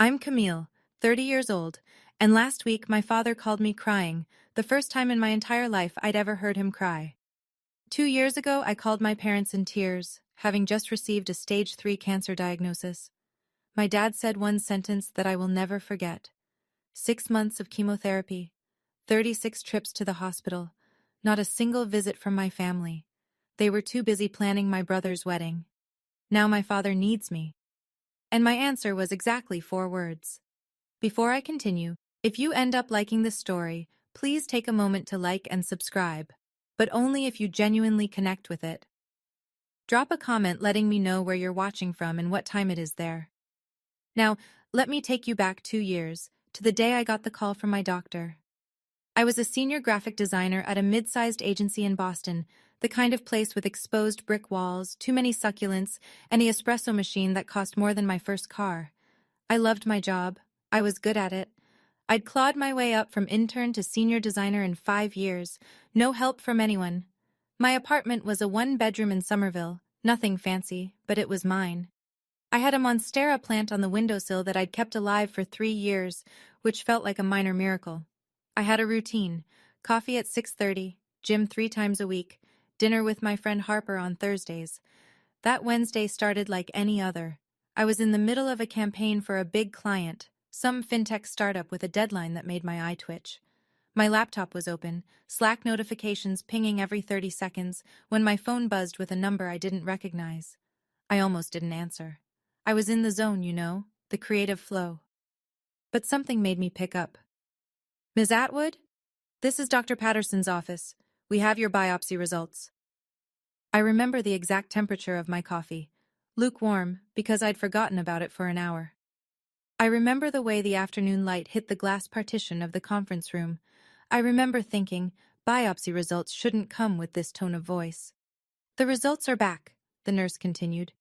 I'm Camille, 30 years old, and last week my father called me crying, the first time in my entire life I'd ever heard him cry. 2 years ago, I called my parents in tears, having just received a stage 3 cancer diagnosis. My dad said one sentence that I will never forget. 6 months of chemotherapy, 36 trips to the hospital, not a single visit from my family. They were too busy planning my brother's wedding. Now my father needs me. And my answer was exactly 4 words. Before I continue, if you end up liking this story, please take a moment to like and subscribe, but only if you genuinely connect with it. Drop a comment letting me know where you're watching from and what time it is there. Now, let me take you back 2 years, to the day I got the call from my doctor. I was a senior graphic designer at a mid-sized agency in Boston, the kind of place with exposed brick walls, too many succulents, and the espresso machine that cost more than my first car. I loved my job. I was good at it. I'd clawed my way up from intern to senior designer in 5 years, no help from anyone. My apartment was a one-bedroom in Somerville, nothing fancy, but it was mine. I had a monstera plant on the windowsill that I'd kept alive for 3 years, which felt like a minor miracle. I had a routine: coffee at 6:30, gym 3 times a week, dinner with my friend Harper on Thursdays. That Wednesday started like any other. I was in the middle of a campaign for a big client, some fintech startup with a deadline that made my eye twitch. My laptop was open, Slack notifications pinging every 30 seconds, when my phone buzzed with a number I didn't recognize. I almost didn't answer. I was in the zone, the creative flow. But something made me pick up. Ms. Atwood? This is Dr. Patterson's office. We have your biopsy results. I remember the exact temperature of my coffee. Lukewarm, because I'd forgotten about it for an hour. I remember the way the afternoon light hit the glass partition of the conference room. I remember thinking, biopsy results shouldn't come with this tone of voice. The results are back, the nurse continued.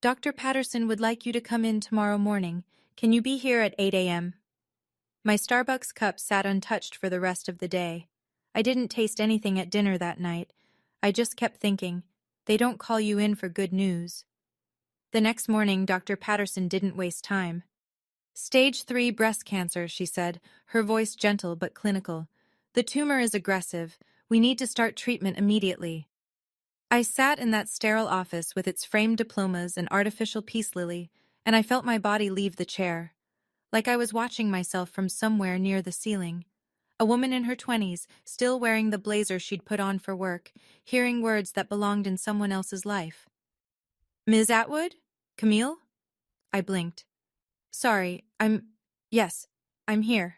Dr. Patterson would like you to come in tomorrow morning. Can you be here at 8 a.m.? My Starbucks cup sat untouched for the rest of the day. I didn't taste anything at dinner that night. I just kept thinking, they don't call you in for good news. The next morning, Dr. Patterson didn't waste time. Stage 3 breast cancer, she said, her voice gentle but clinical. The tumor is aggressive. We need to start treatment immediately. I sat in that sterile office with its framed diplomas and artificial peace lily, and I felt my body leave the chair. Like I was watching myself from somewhere near the ceiling. A woman in her 20s, still wearing the blazer she'd put on for work, hearing words that belonged in someone else's life. Ms. Atwood? Camille? I blinked. Sorry, Yes, I'm here.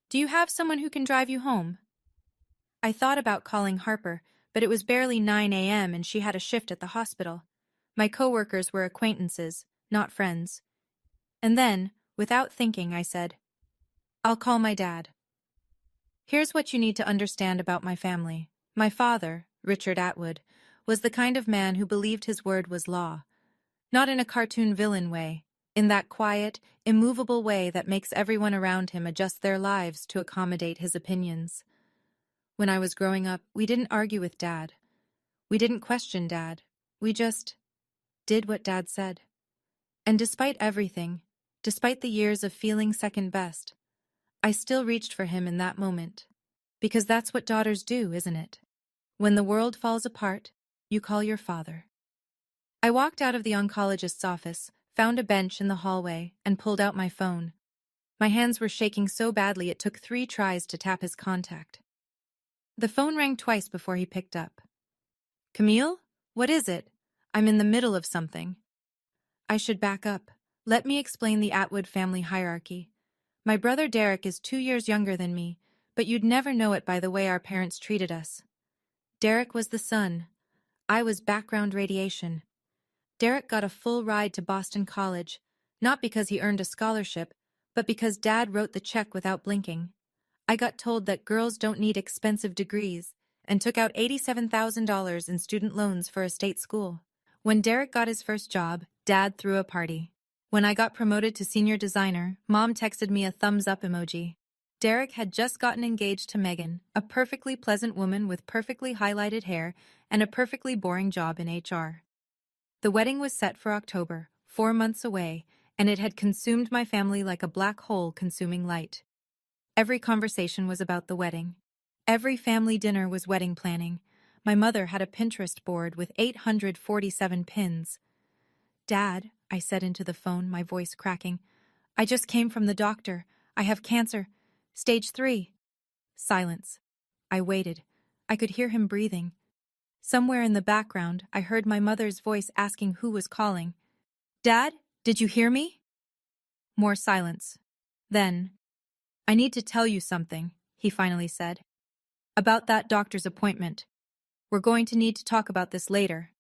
Do you have someone who can drive you home? I thought about calling Harper, but it was barely 9 a.m. and she had a shift at the hospital. My coworkers were acquaintances, not friends. And then, without thinking, I said, I'll call my dad. Here's what you need to understand about my family. My father, Richard Atwood, was the kind of man who believed his word was law. Not in a cartoon villain way, in that quiet, immovable way that makes everyone around him adjust their lives to accommodate his opinions. When I was growing up, we didn't argue with Dad. We didn't question Dad. We just did what Dad said. And despite everything, despite the years of feeling second best, I still reached for him in that moment. Because that's what daughters do, isn't it? When the world falls apart, you call your father. I walked out of the oncologist's office, found a bench in the hallway, and pulled out my phone. My hands were shaking so badly it took 3 tries to tap his contact. The phone rang twice before he picked up. Camille? What is it? I'm in the middle of something. I should back up. Let me explain the Atwood family hierarchy. My brother Derek is 2 years younger than me, but you'd never know it by the way our parents treated us. Derek was the sun. I was background radiation. Derek got a full ride to Boston College, not because he earned a scholarship, but because Dad wrote the check without blinking. I got told that girls don't need expensive degrees, and took out $87,000 in student loans for a state school. When Derek got his first job, Dad threw a party. When I got promoted to senior designer, Mom texted me a thumbs-up emoji. Derek had just gotten engaged to Megan, a perfectly pleasant woman with perfectly highlighted hair and a perfectly boring job in HR. The wedding was set for October, 4 months away, and it had consumed my family like a black hole consuming light. Every conversation was about the wedding. Every family dinner was wedding planning. My mother had a Pinterest board with 847 pins. "Dad," I said into the phone, my voice cracking, "I just came from the doctor. I have cancer. Stage 3. Silence. I waited. I could hear him breathing. Somewhere in the background, I heard my mother's voice asking who was calling. "Dad, did you hear me?" More silence. Then, "I need to tell you something," he finally said. "About that doctor's appointment. We're going to need to talk about this later."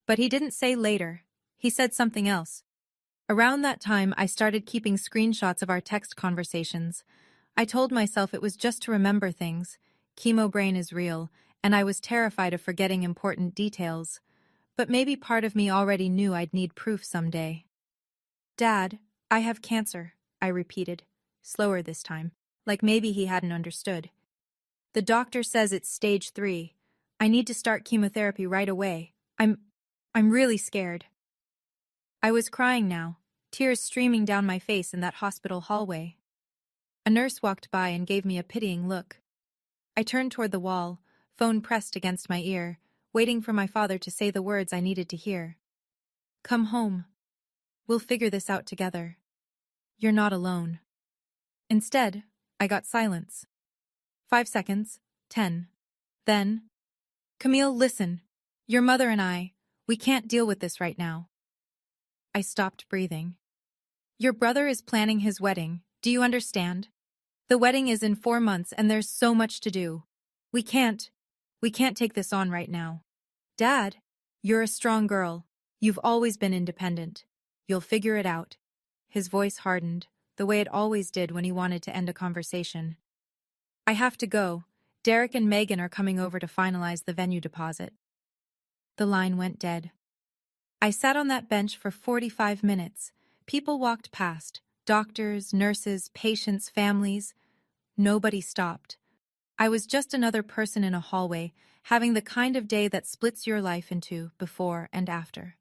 But he didn't say later. He said something else. Around that time, I started keeping screenshots of our text conversations. I told myself it was just to remember things. Chemo brain is real, and I was terrified of forgetting important details. But maybe part of me already knew I'd need proof someday. "Dad, I have cancer," I repeated, slower this time, like maybe he hadn't understood. "The doctor says it's stage 3. I need to start chemotherapy right away. I'm really scared." I was crying now, tears streaming down my face in that hospital hallway. A nurse walked by and gave me a pitying look. I turned toward the wall, phone pressed against my ear, waiting for my father to say the words I needed to hear. "Come home. We'll figure this out together. You're not alone." Instead, I got silence. 5 seconds, 10. Then, "Camille, listen. Your mother and we can't deal with this right now." I stopped breathing. "Your brother is planning his wedding. Do you understand? The wedding is in 4 months and there's so much to do. We can't take this on right now. Dad, you're a strong girl. You've always been independent. You'll figure it out." His voice hardened, the way it always did when he wanted to end a conversation. "I have to go. Derek and Megan are coming over to finalize the venue deposit." The line went dead. I sat on that bench for 45 minutes. People walked past. Doctors, nurses, patients, families. Nobody stopped. I was just another person in a hallway, having the kind of day that splits your life into before and after.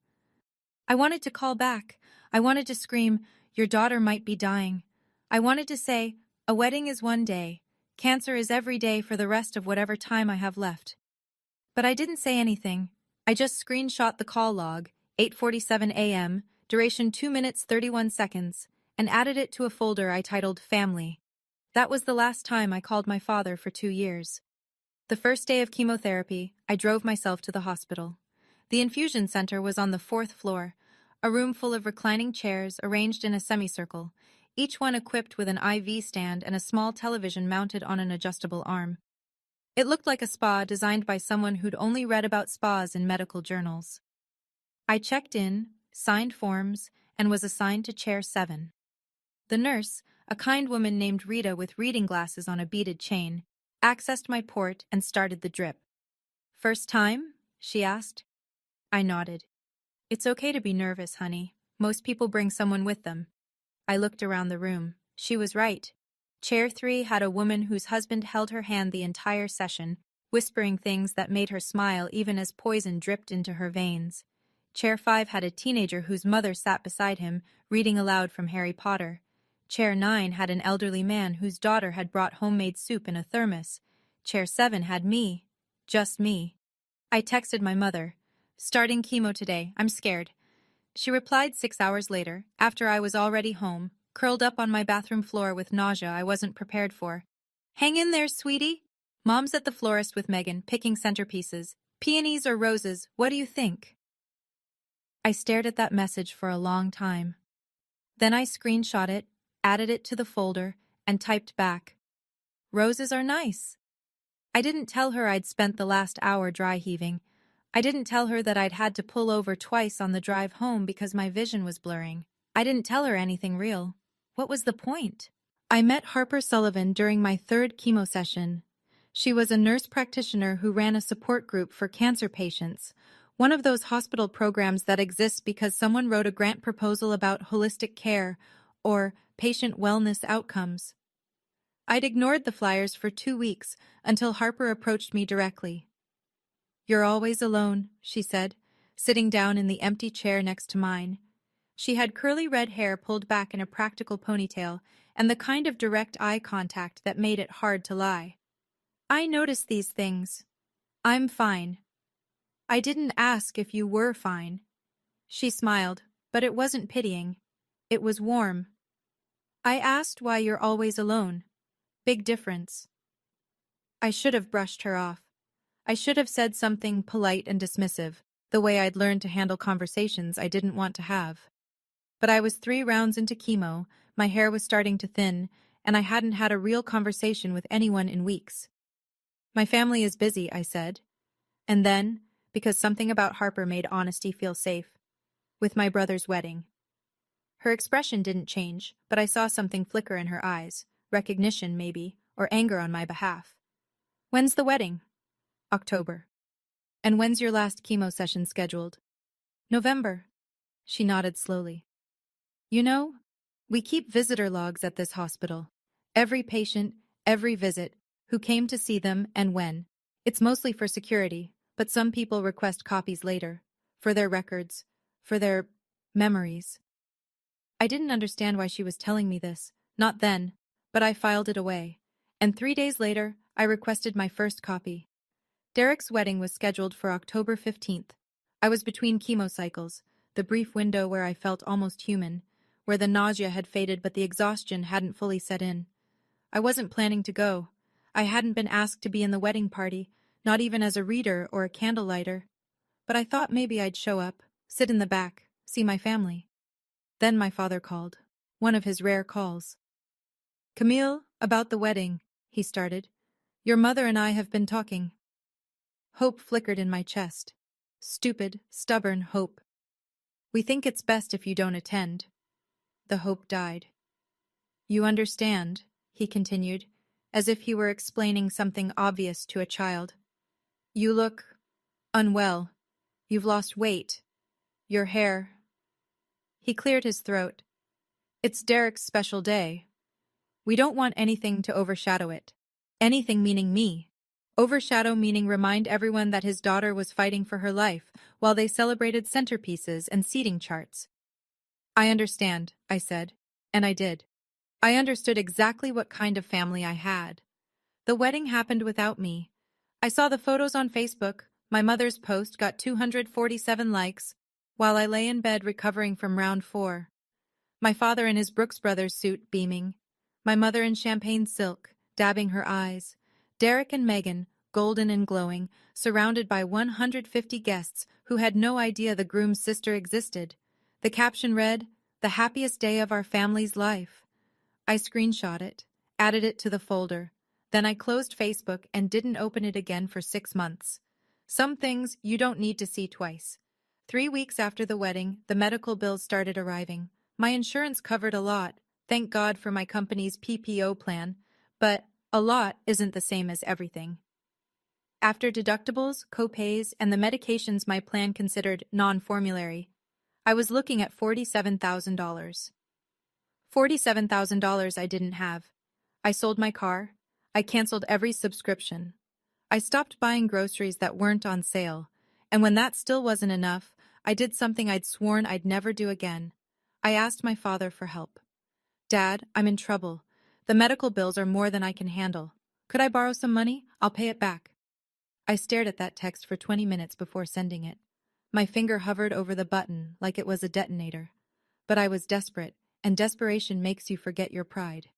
I wanted to call back. I wanted to scream, "Your daughter might be dying." I wanted to say, "A wedding is one day. Cancer is every day for the rest of whatever time I have left." But I didn't say anything. I just screenshot the call log, 8:47 a.m., duration 2 minutes 31 seconds, and added it to a folder I titled Family. That was the last time I called my father for 2 years. The first day of chemotherapy, I drove myself to the hospital. The infusion center was on the 4th floor, a room full of reclining chairs arranged in a semicircle, each one equipped with an IV stand and a small television mounted on an adjustable arm. It looked like a spa designed by someone who'd only read about spas in medical journals. I checked in, signed forms, and was assigned to chair 7. The nurse, a kind woman named Rita with reading glasses on a beaded chain, accessed my port and started the drip. "First time?" she asked. I nodded. "It's okay to be nervous, honey. Most people bring someone with them." I looked around the room. She was right. Chair 3 had a woman whose husband held her hand the entire session, whispering things that made her smile even as poison dripped into her veins. Chair 5 had a teenager whose mother sat beside him, reading aloud from Harry Potter. Chair 9 had an elderly man whose daughter had brought homemade soup in a thermos. Chair 7 had me. Just me. I texted my mother. "Starting chemo today. I'm scared." She replied 6 hours later, after I was already home, curled up on my bathroom floor with nausea I wasn't prepared for. "Hang in there, sweetie. Mom's at the florist with Megan, picking centerpieces. Peonies or roses, what do you think?" I stared at that message for a long time. Then I screenshot it, added it to the folder, and typed back, "Roses are nice." I didn't tell her I'd spent the last hour dry heaving. I didn't tell her that I'd had to pull over twice on the drive home because my vision was blurring. I didn't tell her anything real. What was the point? I met Harper Sullivan during my 3rd chemo session. She was a nurse practitioner who ran a support group for cancer patients, one of those hospital programs that exists because someone wrote a grant proposal about holistic care or patient wellness outcomes. I'd ignored the flyers for 2 weeks until Harper approached me directly. "You're always alone," she said, sitting down in the empty chair next to mine. She had curly red hair pulled back in a practical ponytail, and the kind of direct eye contact that made it hard to lie. I noticed these things. I'm fine. I didn't ask if you were fine. She smiled, but it wasn't pitying. It was warm. I asked why you're always alone. Big difference. I should have brushed her off. I should have said something polite and dismissive, the way I'd learned to handle conversations I didn't want to have. But I was 3 rounds into chemo, my hair was starting to thin, and I hadn't had a real conversation with anyone in weeks. My family is busy, I said. And then, because something about Harper made honesty feel safe, with my brother's wedding. Her expression didn't change, but I saw something flicker in her eyes, recognition maybe, or anger on my behalf. When's the wedding? October. And when's your last chemo session scheduled? November. She nodded slowly. You know, we keep visitor logs at this hospital. Every patient, every visit, who came to see them and when. It's mostly for security, but some people request copies later, for their records, for their memories. I didn't understand why she was telling me this, not then, but I filed it away. And 3 days later, I requested my first copy. Derek's wedding was scheduled for October 15th. I was between chemo cycles, the brief window where I felt almost human, where the nausea had faded but the exhaustion hadn't fully set in. I wasn't planning to go. I hadn't been asked to be in the wedding party, not even as a reader or a candlelighter. But I thought maybe I'd show up, sit in the back, see my family. Then my father called. One of his rare calls. Camille, about the wedding, he started. Your mother and I have been talking. Hope flickered in my chest. Stupid, stubborn hope. We think it's best if you don't attend. The hope died. You understand, he continued, as if he were explaining something obvious to a child. You look unwell. You've lost weight. Your hair. He cleared his throat. It's Derek's special day. We don't want anything to overshadow it. Anything meaning me. Overshadow meaning remind everyone that his daughter was fighting for her life while they celebrated centerpieces and seating charts. I understand, I said, and I did. I understood exactly what kind of family I had. The wedding happened without me. I saw the photos on Facebook. My mother's post got 247 likes, while I lay in bed recovering from round 4. My father in his Brooks Brothers suit beaming. My mother in champagne silk, dabbing her eyes. Derek and Megan, golden and glowing, surrounded by 150 guests who had no idea the groom's sister existed. The caption read, "The happiest day of our family's life." I screenshot it, added it to the folder. Then I closed Facebook and didn't open it again for 6 months. Some things you don't need to see twice. 3 weeks after the wedding, the medical bills started arriving. My insurance covered a lot, thank God for my company's PPO plan, but a lot isn't the same as everything. After deductibles, copays, and the medications my plan considered non-formulary, I was looking at $47,000. $47,000 I didn't have. I sold my car. I canceled every subscription. I stopped buying groceries that weren't on sale, and when that still wasn't enough, I did something I'd sworn I'd never do again. I asked my father for help. Dad, I'm in trouble. The medical bills are more than I can handle. Could I borrow some money? I'll pay it back. I stared at that text for 20 minutes before sending it. My finger hovered over the button like it was a detonator. But I was desperate, and desperation makes you forget your pride.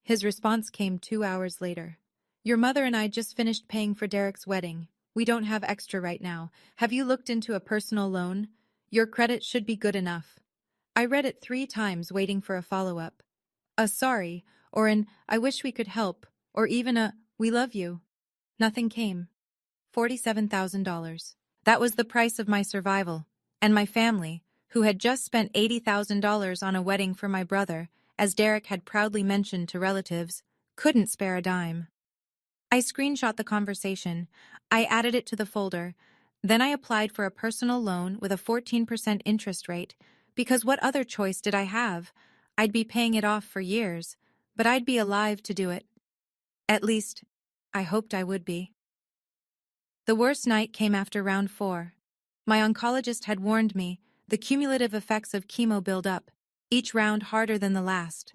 His response came 2 hours later. Your mother and I just finished paying for Derek's wedding. We don't have extra right now. Have you looked into a personal loan? Your credit should be good enough. I read it 3 times waiting for a follow-up. A sorry, or an I wish we could help, or even a we love you. Nothing came. $47,000. That was the price of my survival. And my family, who had just spent $80,000 on a wedding for my brother, as Derek had proudly mentioned to relatives, couldn't spare a dime. I screenshot the conversation. I added it to the folder. Then I applied for a personal loan with a 14% interest rate, because what other choice did I have? I'd be paying it off for years, but I'd be alive to do it. At least, I hoped I would be. The worst night came after round 4. My oncologist had warned me The cumulative effects of chemo build up, each round harder than the last.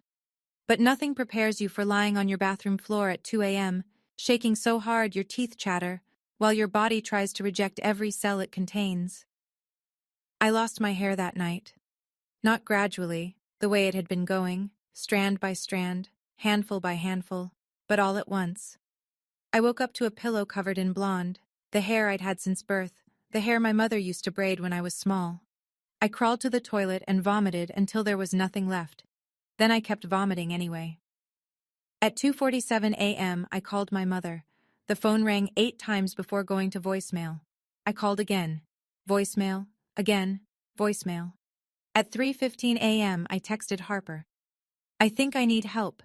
But nothing prepares you for lying on your bathroom floor at 2 a.m., shaking so hard your teeth chatter, while your body tries to reject every cell it contains. I lost my hair that night. Not gradually, the way it had been going, strand by strand, handful by handful, but all at once. I woke up to a pillow covered in blonde, the hair I'd had since birth, the hair my mother used to braid when I was small. I crawled to the toilet and vomited until there was nothing left. Then I kept vomiting anyway. At 2:47 a.m., I called my mother. The phone rang 8 times before going to voicemail. I called again. Voicemail. Again. Voicemail. At 3:15 a.m., I texted Harper. I think I need help.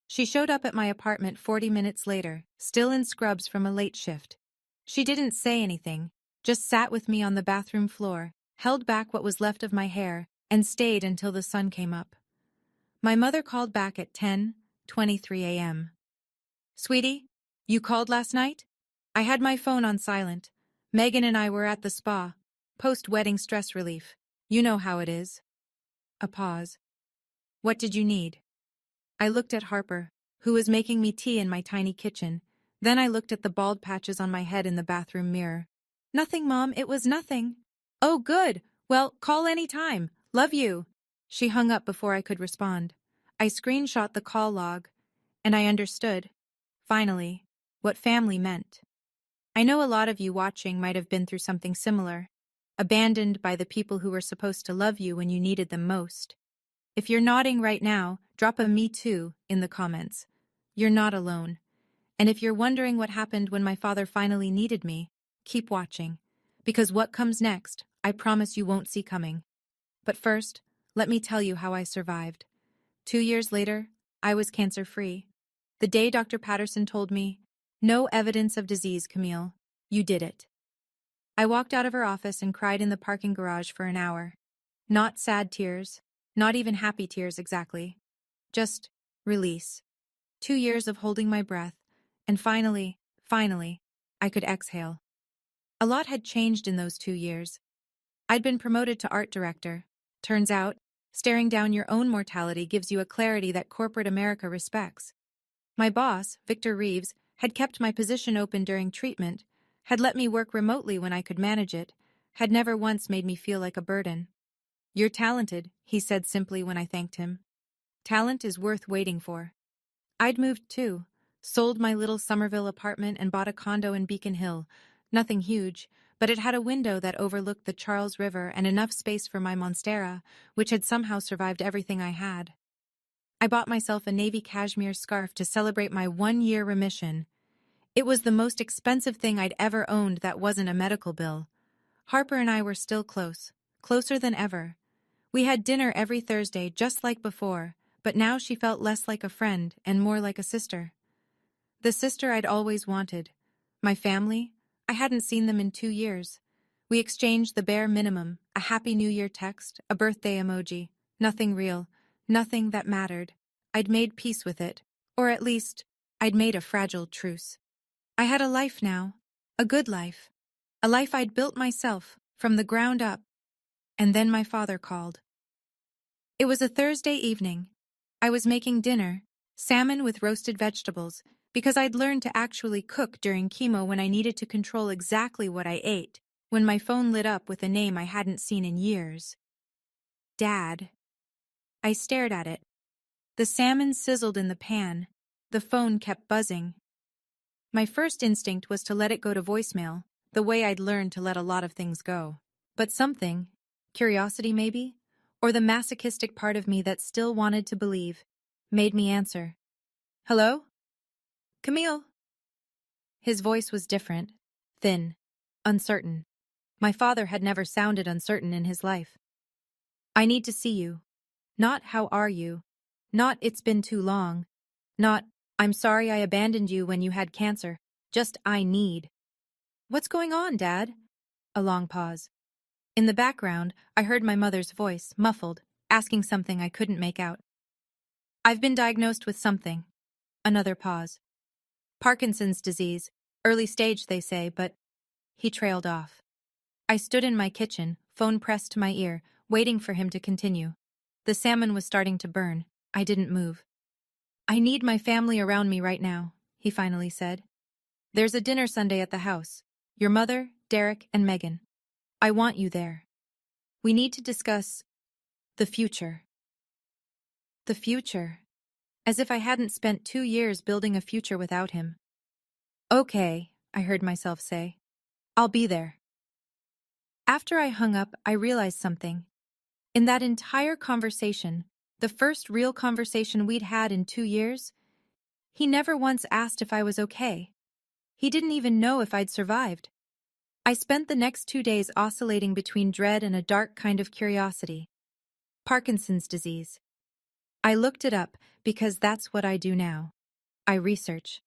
She showed up at my apartment 40 minutes later, still in scrubs from a late shift. She didn't say anything, just sat with me on the bathroom floor, held back what was left of my hair, and stayed until the sun came up. My mother called back at 10:23 a.m. Sweetie, you called last night? I had my phone on silent. Megan and I were at the spa. Post-wedding stress relief. You know how it is. A pause. What did you need? I looked at Harper, who was making me tea in my tiny kitchen. Then I looked at the bald patches on my head in the bathroom mirror. Nothing, Mom, it was nothing. Oh, good. Well, call any time. Love you. She hung up before I could respond. I screenshot the call log, and I understood, finally, what family meant. I know a lot of you watching might have been through something similar, abandoned by the people who were supposed to love you when you needed them most. If you're nodding right now, drop a "me too" in the comments. You're not alone. And if you're wondering what happened when my father finally needed me, keep watching. Because what comes next, I promise you won't see coming. But first, let me tell you how I survived. 2 years later, I was cancer-free. The day Dr. Patterson told me, "No evidence of disease, Camille. You did it." I walked out of her office and cried in the parking garage for an hour. Not sad tears, not even happy tears exactly. Just release. 2 years of holding my breath, and finally, I could exhale. A lot had changed in those 2 years. I'd been promoted to art director. Turns out, staring down your own mortality gives you a clarity that corporate America respects. My boss, Victor Reeves, had kept my position open during treatment, had let me work remotely when I could manage it, had never once made me feel like a burden. "You're talented," he said simply when I thanked him. Talent is worth waiting for. I'd moved too, sold my little Somerville apartment and bought a condo in Beacon Hill. Nothing huge, but it had a window that overlooked the Charles River and enough space for my monstera, which had somehow survived everything I had. I bought myself a navy cashmere scarf to celebrate my 1-year remission. It was the most expensive thing I'd ever owned that wasn't a medical bill. Harper and I were still close, closer than ever. We had dinner every Thursday just like before, but now she felt less like a friend and more like a sister. The sister I'd always wanted. My family? I hadn't seen them in 2 years. We exchanged the bare minimum, a Happy New Year text, a birthday emoji. Nothing real, nothing that mattered. I'd made peace with it, or at least, I'd made a fragile truce. I had a life now, a good life, a life I'd built myself, from the ground up. And then my father called. It was a Thursday evening. I was making dinner, salmon with roasted vegetables, because I'd learned to actually cook during chemo when I needed to control exactly what I ate, when my phone lit up with a name I hadn't seen in years. Dad. I stared at it. The salmon sizzled in the pan. The phone kept buzzing. My first instinct was to let it go to voicemail, the way I'd learned to let a lot of things go. But something, curiosity maybe, or the masochistic part of me that still wanted to believe, made me answer. "Hello? Camille?" His voice was different, thin, uncertain. My father had never sounded uncertain in his life. "I need to see you. Not how are you. Not it's been too long. Not I'm sorry I abandoned you when you had cancer. Just I need." "What's going on, Dad?" A long pause. In the background, I heard my mother's voice, muffled, asking something I couldn't make out. "I've been diagnosed with something." Another pause. "Parkinson's disease. Early stage, they say, but..." He trailed off. I stood in my kitchen, phone pressed to my ear, waiting for him to continue. The salmon was starting to burn. I didn't move. I need my family around me right now, he finally said. There's a dinner Sunday at the house. Your mother, Derek, and Megan. I want you there. We need to discuss the future. The future. As if I hadn't spent 2 years building a future without him. Okay, I heard myself say. I'll be there. After I hung up, I realized something. In that entire conversation, the first real conversation we'd had in 2 years, he never once asked if I was okay. He didn't even know if I'd survived. I spent the next 2 days oscillating between dread and a dark kind of curiosity. Parkinson's disease. I looked it up because that's what I do now. I research.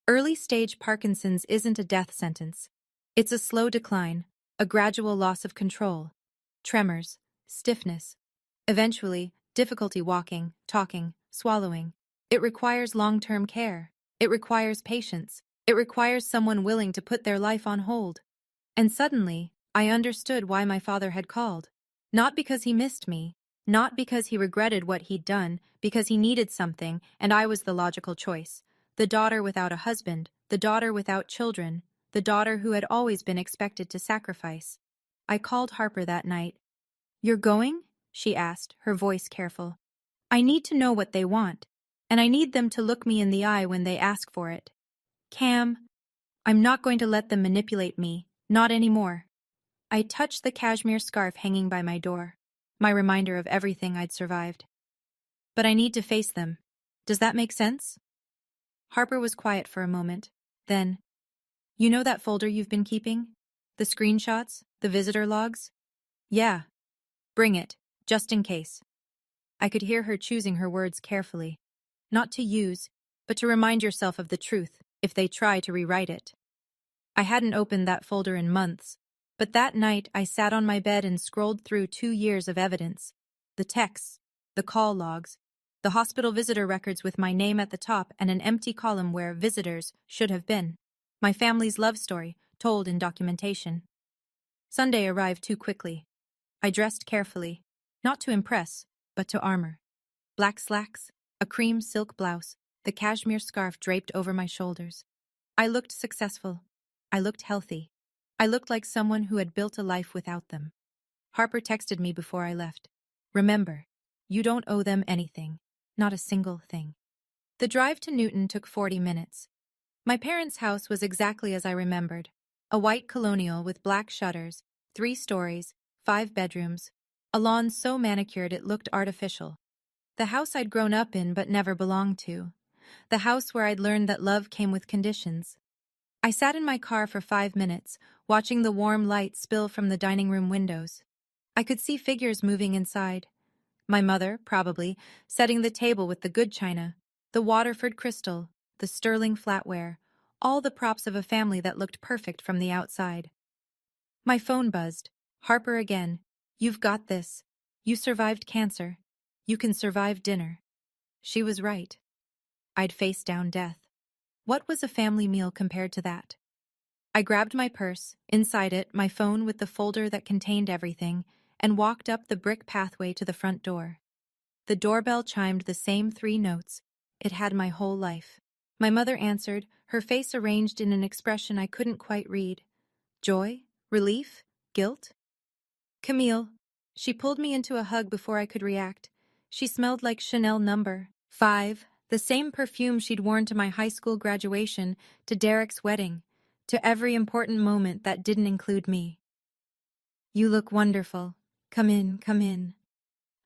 Early-stage Parkinson's isn't a death sentence. It's a slow decline, a gradual loss of control. Tremors, stiffness. Eventually, difficulty walking, talking, swallowing. It requires long-term care. It requires patience. It requires someone willing to put their life on hold. And suddenly, I understood why my father had called. Not because he missed me, not because he regretted what he'd done, because he needed something, and I was the logical choice. The daughter without a husband, the daughter without children, the daughter who had always been expected to sacrifice. I called Harper that night. You're going? She asked, her voice careful. I need to know what they want, and I need them to look me in the eye when they ask for it. Cam, I'm not going to let them manipulate me, not anymore. I touched the cashmere scarf hanging by my door, my reminder of everything I'd survived. But I need to face them. Does that make sense? Harper was quiet for a moment. Then, you know that folder you've been keeping? The screenshots? The visitor logs? Yeah. Bring it, just in case. I could hear her choosing her words carefully. Not to use, but to remind yourself of the truth, if they try to rewrite it. I hadn't opened that folder in months, but that night I sat on my bed and scrolled through 2 years of evidence. The texts, the call logs, the hospital visitor records with my name at the top and an empty column where visitors should have been. My family's love story, told in documentation. Sunday arrived too quickly. I dressed carefully, not to impress, but to armor. Black slacks, a cream silk blouse, the cashmere scarf draped over my shoulders. I looked successful. I looked healthy. I looked like someone who had built a life without them. Harper texted me before I left. Remember, you don't owe them anything, not a single thing. The drive to Newton took 40 minutes. My parents' house was exactly as I remembered. A white colonial with black shutters, 3 stories, 5 bedrooms, a lawn so manicured it looked artificial. The house I'd grown up in but never belonged to. The house where I'd learned that love came with conditions. I sat in my car for 5 minutes, watching the warm light spill from the dining room windows. I could see figures moving inside. My mother, probably, setting the table with the good china, the Waterford crystal, the sterling flatware, all the props of a family that looked perfect from the outside. My phone buzzed. Harper again. You've got this. You survived cancer. You can survive dinner. She was right. I'd faced down death. What was a family meal compared to that? I grabbed my purse, inside it my phone with the folder that contained everything, and walked up the brick pathway to the front door. The doorbell chimed the same 3 notes. It had my whole life. My mother answered, her face arranged in an expression I couldn't quite read. Joy? Relief? Guilt? Camille. She pulled me into a hug before I could react. She smelled like Chanel No. 5, the same perfume she'd worn to my high school graduation, to Derek's wedding, to every important moment that didn't include me. You look wonderful. Come in, come in.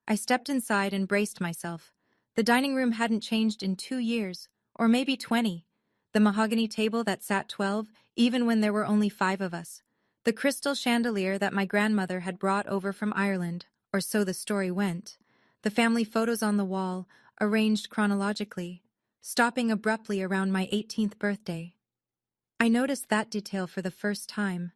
I stepped inside and braced myself. The dining room hadn't changed in 2 years, or maybe 20. The mahogany table that sat 12, even when there were only 5 of us. The crystal chandelier that my grandmother had brought over from Ireland, or so the story went. The family photos on the wall, arranged chronologically, stopping abruptly around my 18th birthday. I noticed that detail for the first time.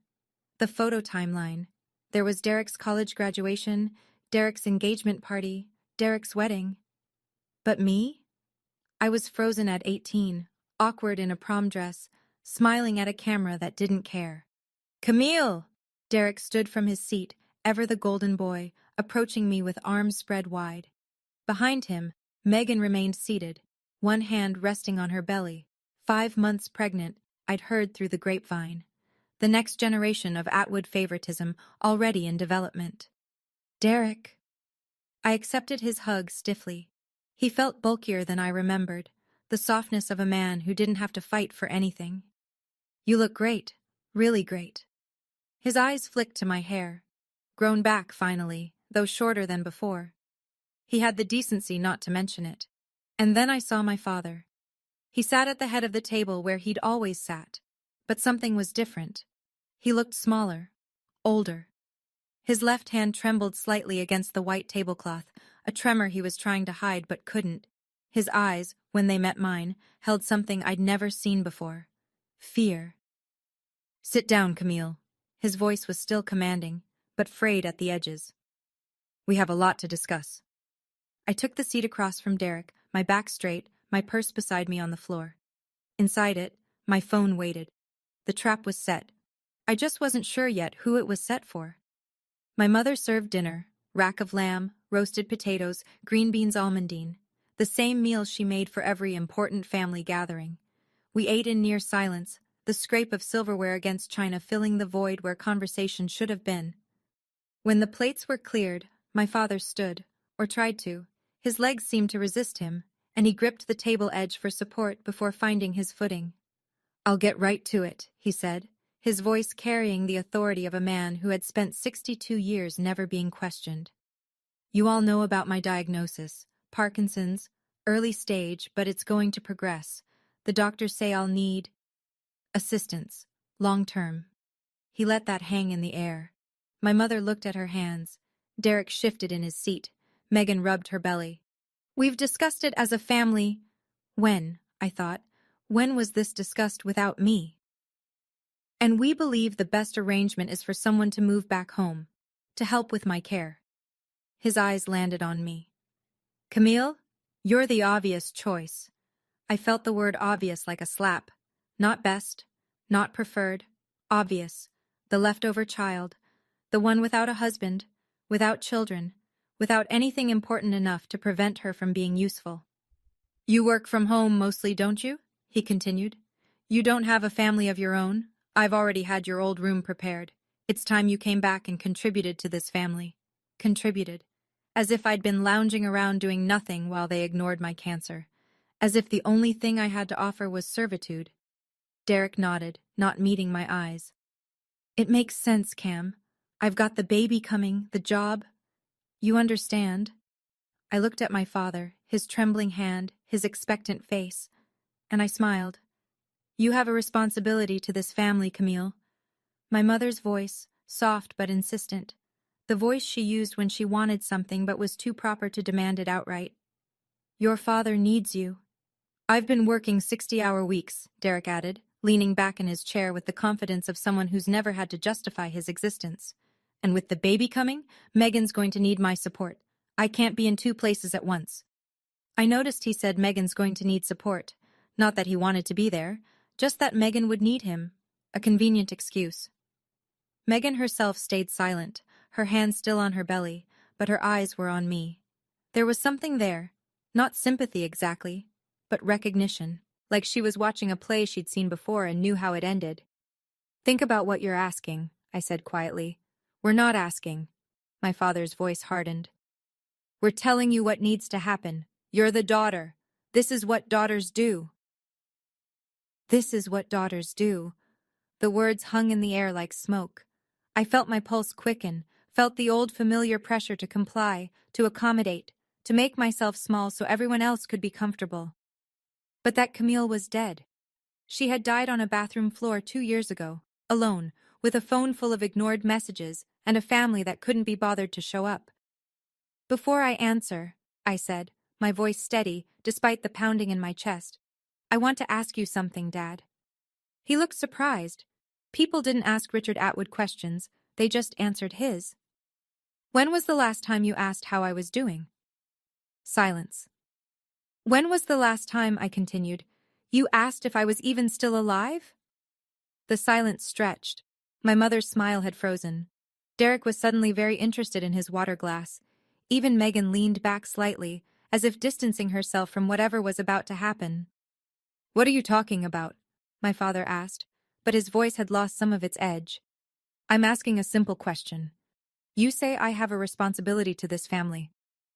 The photo timeline. There was Derek's college graduation, Derek's engagement party, Derek's wedding. But me? I was frozen at 18, awkward in a prom dress, smiling at a camera that didn't care. Camille! Derek stood from his seat, ever the golden boy, approaching me with arms spread wide. Behind him, Megan remained seated, one hand resting on her belly. 5 months pregnant, I'd heard through the grapevine. The next generation of Atwood favoritism already in development. Derek. I accepted his hug stiffly. He felt bulkier than I remembered, the softness of a man who didn't have to fight for anything. You look great, really great. His eyes flicked to my hair. Grown back, finally, though shorter than before. He had the decency not to mention it. And then I saw my father. He sat at the head of the table where he'd always sat. But something was different. He looked smaller, older. His left hand trembled slightly against the white tablecloth, a tremor he was trying to hide but couldn't. His eyes, when they met mine, held something I'd never seen before. Fear. Sit down, Camille. His voice was still commanding, but frayed at the edges. We have a lot to discuss. I took the seat across from Derek, my back straight, my purse beside me on the floor. Inside it, my phone waited. The trap was set. I just wasn't sure yet who it was set for. My mother served dinner, rack of lamb, roasted potatoes, green beans almondine, the same meal she made for every important family gathering. We ate in near silence, the scrape of silverware against china filling the void where conversation should have been. When the plates were cleared, my father stood, or tried to. His legs seemed to resist him, and he gripped the table edge for support before finding his footing. I'll get right to it, he said, his voice carrying the authority of a man who had spent 62 years never being questioned. You all know about my diagnosis, Parkinson's, early stage, but it's going to progress. The doctors say I'll need assistance, long term. He let that hang in the air. My mother looked at her hands. Derek shifted in his seat. Megan rubbed her belly. We've discussed it as a family. When, I thought, when was this discussed without me? And we believe the best arrangement is for someone to move back home, to help with my care. His eyes landed on me. Camille, you're the obvious choice. I felt the word obvious like a slap. Not best, not preferred, obvious. The leftover child, the one without a husband, without children, without anything important enough to prevent her from being useful. You work from home mostly, don't you? He continued. You don't have a family of your own? I've already had your old room prepared. It's time you came back and contributed to this family. Contributed. As if I'd been lounging around doing nothing while they ignored my cancer. As if the only thing I had to offer was servitude. Derek nodded, not meeting my eyes. It makes sense, Cam. I've got the baby coming, the job. You understand? I looked at my father, his trembling hand, his expectant face, and I smiled. You have a responsibility to this family, Camille. My mother's voice, soft but insistent. The voice she used when she wanted something but was too proper to demand it outright. Your father needs you. I've been working 60-hour weeks, Derek added, leaning back in his chair with the confidence of someone who's never had to justify his existence. And with the baby coming, Megan's going to need my support. I can't be in two places at once. I noticed he said Megan's going to need support. Not that he wanted to be there, just that Megan would need him. A convenient excuse. Megan herself stayed silent, her hand still on her belly, but her eyes were on me. There was something there, not sympathy exactly, but recognition, like she was watching a play she'd seen before and knew how it ended. Think about what you're asking, I said quietly. We're not asking. My father's voice hardened. We're telling you what needs to happen. You're the daughter. This is what daughters do. This is what daughters do. The words hung in the air like smoke. I felt my pulse quicken, felt the old familiar pressure to comply, to accommodate, to make myself small so everyone else could be comfortable. But that Camille was dead. She had died on a bathroom floor 2 years ago, alone, with a phone full of ignored messages and a family that couldn't be bothered to show up. Before I answer, I said, my voice steady despite the pounding in my chest, I want to ask you something, Dad. He looked surprised. People didn't ask Richard Atwood questions, they just answered his. When was the last time you asked how I was doing? Silence. When was the last time, I continued, you asked if I was even still alive? The silence stretched. My mother's smile had frozen. Derek was suddenly very interested in his water glass. Even Megan leaned back slightly, as if distancing herself from whatever was about to happen. "What are you talking about?" my father asked, but his voice had lost some of its edge. "I'm asking a simple question. You say I have a responsibility to this family.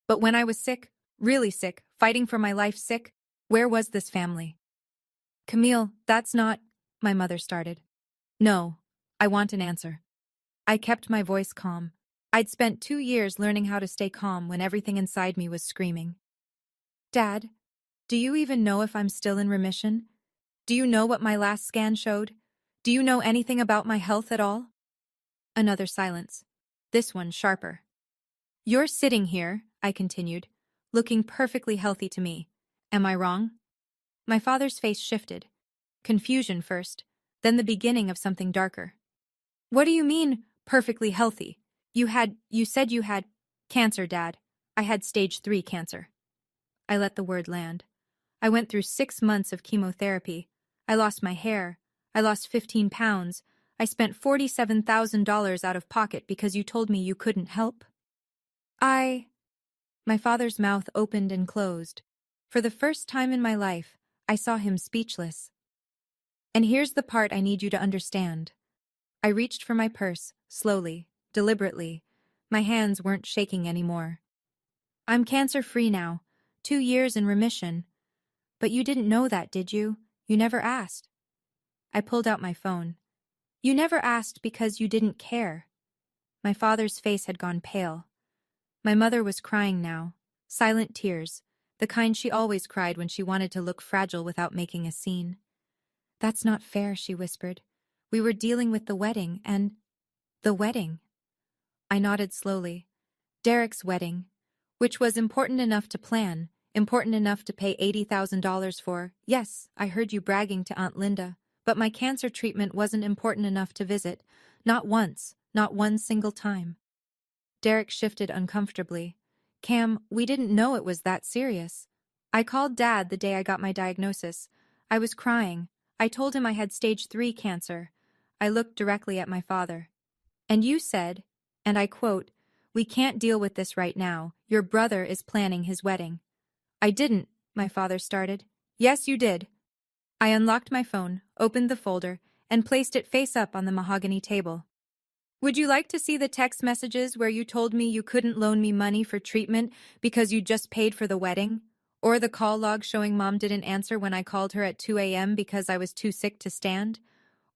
But when I was sick, really sick, fighting for my life sick, where was this family?" "Camille, that's not," my mother started. "No, I want an answer." I kept my voice calm. I'd spent 2 years learning how to stay calm when everything inside me was screaming. "Dad, do you even know if I'm still in remission? Do you know what my last scan showed? Do you know anything about my health at all?" Another silence. This one sharper. "You're sitting here," I continued, "looking perfectly healthy to me. Am I wrong?" My father's face shifted. Confusion first, then the beginning of something darker. "What do you mean, perfectly healthy? You said you had cancer, Dad. I had stage 3 cancer." I let the word land. I went through 6 months of chemotherapy. I lost my hair. I lost 15 pounds. I spent $47,000 out of pocket because you told me you couldn't help. My father's mouth opened and closed. For the first time in my life, I saw him speechless. And here's the part I need you to understand. I reached for my purse, slowly, deliberately. My hands weren't shaking anymore. "I'm cancer-free now. 2 years in remission. But you didn't know that, did you? You never asked." I pulled out my phone. "You never asked because you didn't care." My father's face had gone pale. My mother was crying now. Silent tears, the kind she always cried when she wanted to look fragile without making a scene. "That's not fair," she whispered. "We were dealing with the wedding and—" "The wedding?" I nodded slowly. Derek's wedding, which was important enough to plan, important enough to pay $80,000 for. Yes, I heard you bragging to Aunt Linda, but my cancer treatment wasn't important enough to visit. Not once, not one single time. Derek shifted uncomfortably. "Cam, we didn't know it was that serious. I called Dad the day I got my diagnosis. I was crying. I told him I had stage 3 cancer." I looked directly at my father. "And you said, and I quote, 'We can't deal with this right now. Your brother is planning his wedding.'" "I didn't," my father started. "Yes, you did." I unlocked my phone, opened the folder, and placed it face up on the mahogany table. "Would you like to see the text messages where you told me you couldn't loan me money for treatment because you just paid for the wedding? Or the call log showing Mom didn't answer when I called her at 2 a.m. because I was too sick to stand?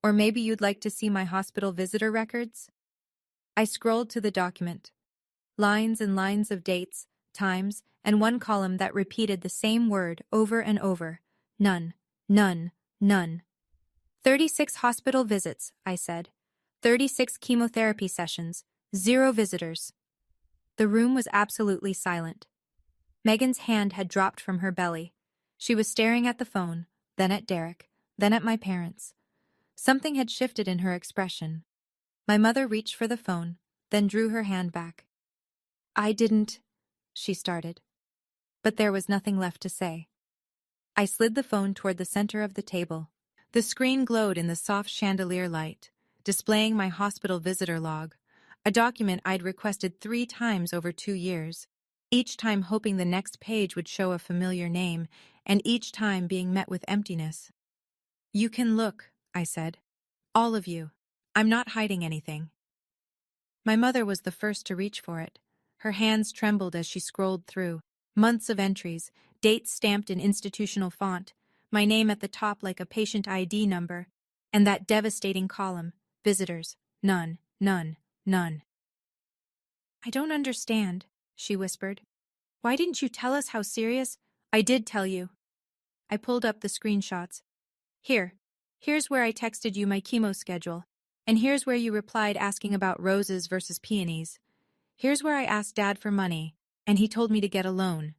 Or maybe you'd like to see my hospital visitor records?" I scrolled to the document. Lines and lines of dates, times, and one column that repeated the same word over and over. None, none, none. 36 hospital visits, I said. 36 chemotherapy sessions, 0 visitors. The room was absolutely silent. Megan's hand had dropped from her belly. She was staring at the phone, then at Derek, then at my parents. Something had shifted in her expression. My mother reached for the phone, then drew her hand back. "I didn't," she started. But there was nothing left to say. I slid the phone toward the center of the table. The screen glowed in the soft chandelier light, displaying my hospital visitor log, a document I'd requested 3 times over 2 years, each time hoping the next page would show a familiar name, and each time being met with emptiness. "You can look," I said. "All of you. I'm not hiding anything." My mother was the first to reach for it. Her hands trembled as she scrolled through. Months of entries, dates stamped in institutional font, my name at the top like a patient ID number, and that devastating column, visitors, none, none, none. "I don't understand," she whispered. "Why didn't you tell us how serious—" "I did tell you." I pulled up the screenshots. Here's where I texted you my chemo schedule, and here's where you replied asking about roses versus peonies. Here's where I asked Dad for money, and he told me to get a loan.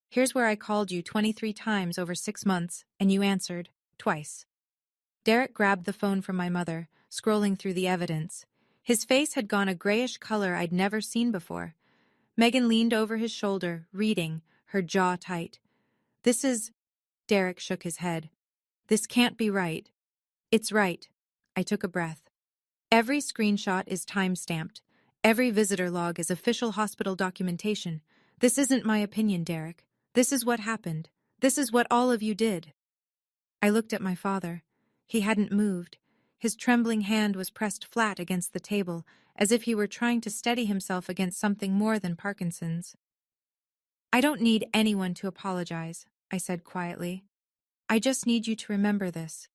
Here's where I called you 23 times over 6 months, and you answered, twice. Derek grabbed the phone from my mother, scrolling through the evidence. His face had gone a grayish color I'd never seen before. Megan leaned over his shoulder, reading, her jaw tight. "This is—" Derek shook his head. "This can't be right." "It's right." I took a breath. "Every screenshot is time-stamped. Every visitor log is official hospital documentation. This isn't my opinion, Derek. This is what happened. This is what all of you did. I looked at my father. He hadn't moved. His trembling hand was pressed flat against the table, as if he were trying to steady himself against something more than Parkinson's. I don't need anyone to apologize, I said quietly. I just need you to remember this.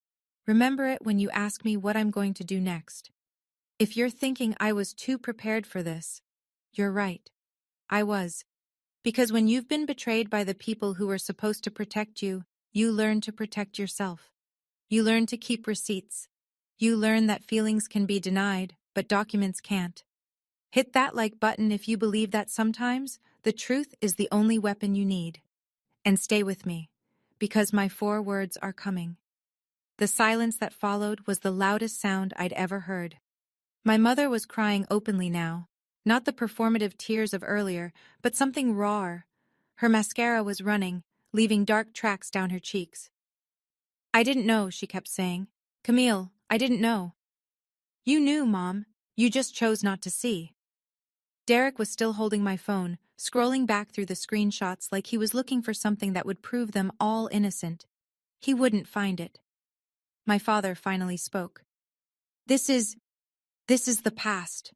Remember it when you ask me what I'm going to do next. If you're thinking I was too prepared for this, you're right. I was. Because when you've been betrayed by the people who were supposed to protect you, you learn to protect yourself. You learn to keep receipts. You learn that feelings can be denied, but documents can't. Hit that like button if you believe that sometimes the truth is the only weapon you need. And stay with me, because my 4 words are coming. The silence that followed was the loudest sound I'd ever heard. My mother was crying openly now, not the performative tears of earlier, but something rawer. Her mascara was running, leaving dark tracks down her cheeks. I didn't know, she kept saying. Camille, I didn't know. You knew, Mom. You just chose not to see. Derek was still holding my phone, scrolling back through the screenshots like he was looking for something that would prove them all innocent. He wouldn't find it. My father finally spoke. This is the past.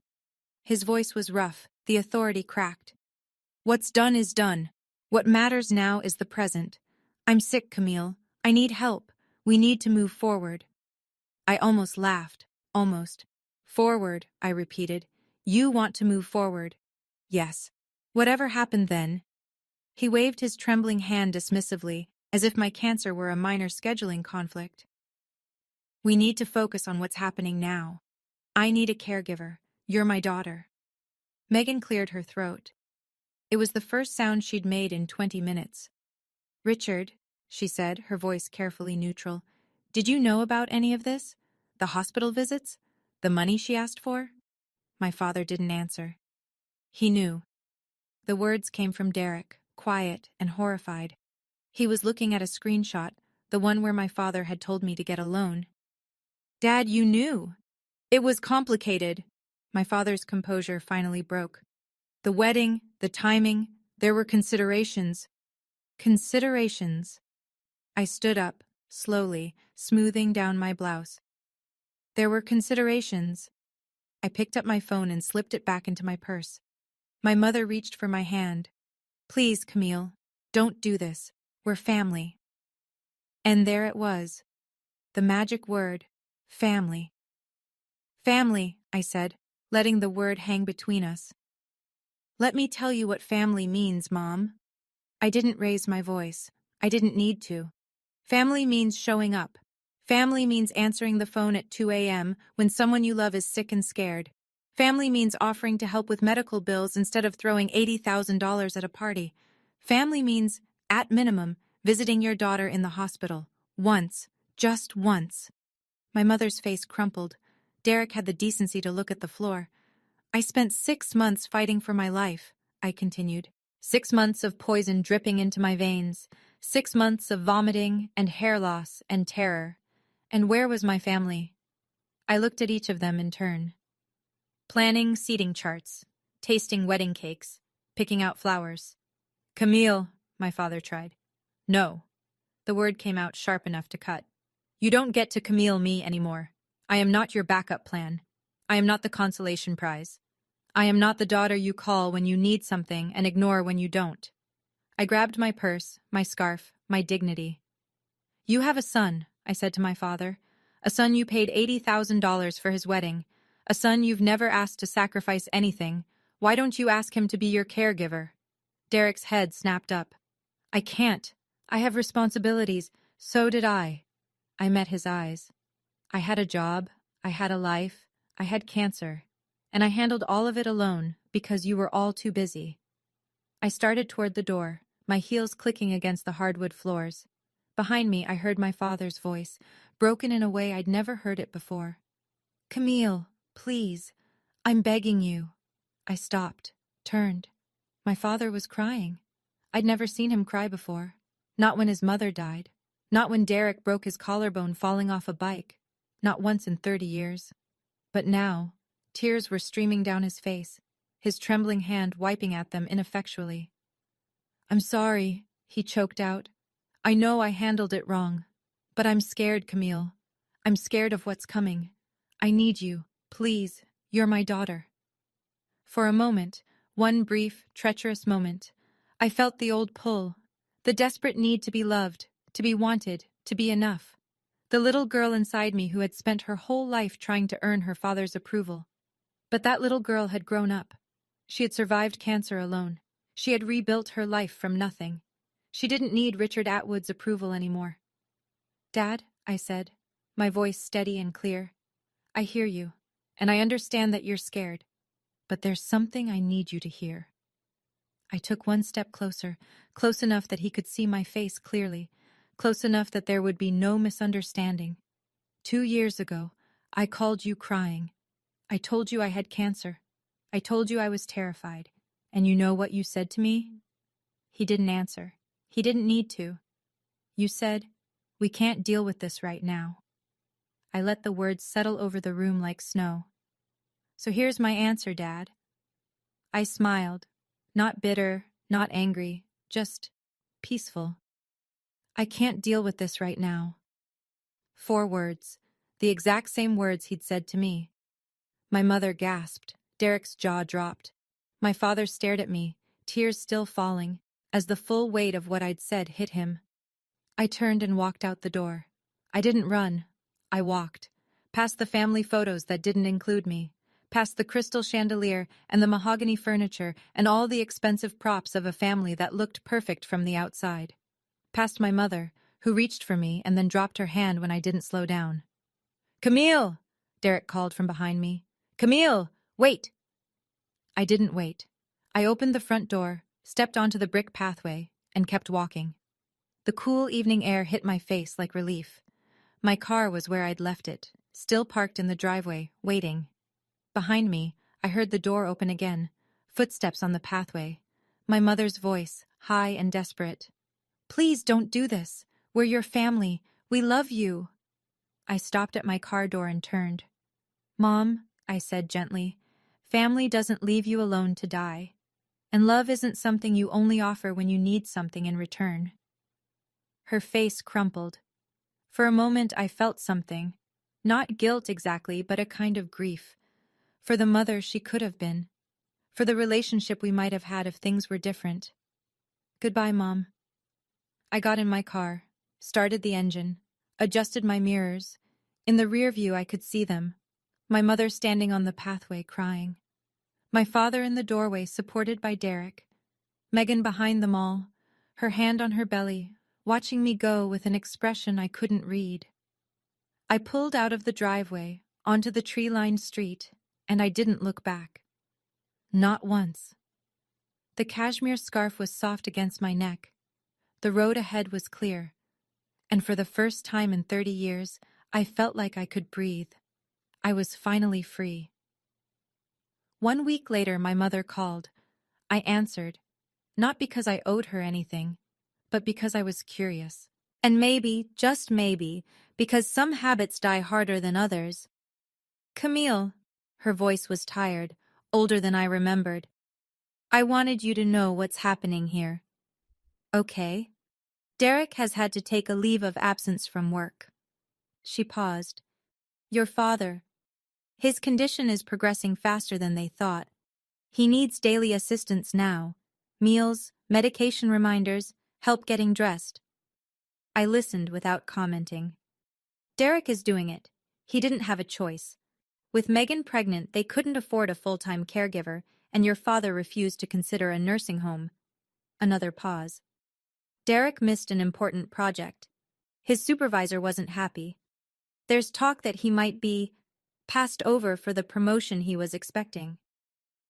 His voice was rough, the authority cracked. What's done is done. What matters now is the present. I'm sick, Camille. I need help. We need to move forward. I almost laughed. Almost. Forward, I repeated. You want to move forward. Yes. Whatever happened then? He waved his trembling hand dismissively, as if my cancer were a minor scheduling conflict. We need to focus on what's happening now. I need a caregiver. You're my daughter. Megan cleared her throat. It was the first sound she'd made in 20 minutes. Richard, she said, her voice carefully neutral, did you know about any of this? The hospital visits? The money she asked for? My father didn't answer. He knew. The words came from Derek, quiet and horrified. He was looking at a screenshot, the one where my father had told me to get a loan. Dad, you knew. It was complicated. My father's composure finally broke. The wedding, the timing, there were considerations. Considerations. I stood up, slowly, smoothing down my blouse. There were considerations. I picked up my phone and slipped it back into my purse. My mother reached for my hand. Please, Camille, don't do this. We're family. And there it was. The magic word, family. Family, I said, letting the word hang between us. Let me tell you what family means, Mom. I didn't raise my voice. I didn't need to. Family means showing up. Family means answering the phone at 2 a.m. when someone you love is sick and scared. Family means offering to help with medical bills instead of throwing $80,000 at a party. Family means, at minimum, visiting your daughter in the hospital. Once. Just once. My mother's face crumpled. Derek had the decency to look at the floor. I spent 6 months fighting for my life, I continued. 6 months of poison dripping into my veins. 6 months of vomiting and hair loss and terror. And where was my family? I looked at each of them in turn. Planning seating charts, tasting wedding cakes, picking out flowers. Camille, my father tried. No. The word came out sharp enough to cut. You don't get to Camille me anymore. I am not your backup plan. I am not the consolation prize. I am not the daughter you call when you need something and ignore when you don't. I grabbed my purse, my scarf, my dignity. You have a son, I said to my father. A son you paid $80,000 for his wedding. A son you've never asked to sacrifice anything. Why don't you ask him to be your caregiver? Derek's head snapped up. I can't. I have responsibilities. So did I. I met his eyes. I had a job. I had a life. I had cancer. And I handled all of it alone because you were all too busy. I started toward the door, my heels clicking against the hardwood floors. Behind me, I heard my father's voice, broken in a way I'd never heard it before. Camille, please, I'm begging you. I stopped, turned. My father was crying. I'd never seen him cry before. Not when his mother died. Not when Derek broke his collarbone falling off a bike. Not once in 30 years. But now, Tears were streaming down his face, his trembling hand wiping at them ineffectually. "I'm sorry," he choked out. "I know I handled it wrong. But I'm scared, Camille. I'm scared of what's coming. I need you. Please, you're my daughter." For a moment, one brief, treacherous moment, I felt the old pull, the desperate need to be loved, to be wanted, to be enough. The little girl inside me who had spent her whole life trying to earn her father's approval. But that little girl had grown up. She had survived cancer alone. She had rebuilt her life from nothing. She didn't need Richard Atwood's approval anymore. "Dad," I said, my voice steady and clear, "I hear you, and I understand that you're scared. But there's something I need you to hear." I took one step closer, close enough that he could see my face clearly, close enough that there would be no misunderstanding. 2 years ago, I called you crying. I told you I had cancer. I told you I was terrified. And you know what you said to me? He didn't answer. He didn't need to. You said, "We can't deal with this right now." I let the words settle over the room like snow. "So here's my answer, Dad." I smiled, not bitter, not angry, just peaceful. "I can't deal with this right now." 4 words, the exact same words he'd said to me. My mother gasped. Derek's jaw dropped. My father stared at me, tears still falling, as the full weight of what I'd said hit him. I turned and walked out the door. I didn't run. I walked. Past the family photos that didn't include me. Past the crystal chandelier and the mahogany furniture and all the expensive props of a family that looked perfect from the outside. Past my mother, who reached for me and then dropped her hand when I didn't slow down. "Camille!" Derek called from behind me. "Camille! Wait!" I didn't wait. I opened the front door, stepped onto the brick pathway, and kept walking. The cool evening air hit my face like relief. My car was where I'd left it, still parked in the driveway, waiting. Behind me, I heard the door open again, footsteps on the pathway. My mother's voice, high and desperate. "Please don't do this. We're your family. We love you." I stopped at my car door and turned. "Mom," I said gently, "family doesn't leave you alone to die. And love isn't something you only offer when you need something in return." Her face crumpled. For a moment I felt something. Not guilt exactly, but a kind of grief. For the mother she could have been. For the relationship we might have had if things were different. "Goodbye, Mom." I got in my car, started the engine, adjusted my mirrors. In the rear view I could see them. My mother standing on the pathway crying. My father in the doorway supported by Derek. Megan behind them all, her hand on her belly, watching me go with an expression I couldn't read. I pulled out of the driveway, onto the tree-lined street, and I didn't look back. Not once. The cashmere scarf was soft against my neck. The road ahead was clear. And for the first time in 30 years, I felt like I could breathe. I was finally free. 1 week later, my mother called. I answered, not because I owed her anything, but because I was curious. And maybe, just maybe, because some habits die harder than others. "Camille," her voice was tired, older than I remembered. "I wanted you to know what's happening here." "Okay." "Derek has had to take a leave of absence from work." She paused. "Your father. His condition is progressing faster than they thought. He needs daily assistance now. Meals, medication reminders, help getting dressed." I listened without commenting. "Derek is doing it. He didn't have a choice. With Megan pregnant, they couldn't afford a full-time caregiver, and your father refused to consider a nursing home." Another pause. "Derek missed an important project. His supervisor wasn't happy. There's talk that he might be passed over for the promotion he was expecting."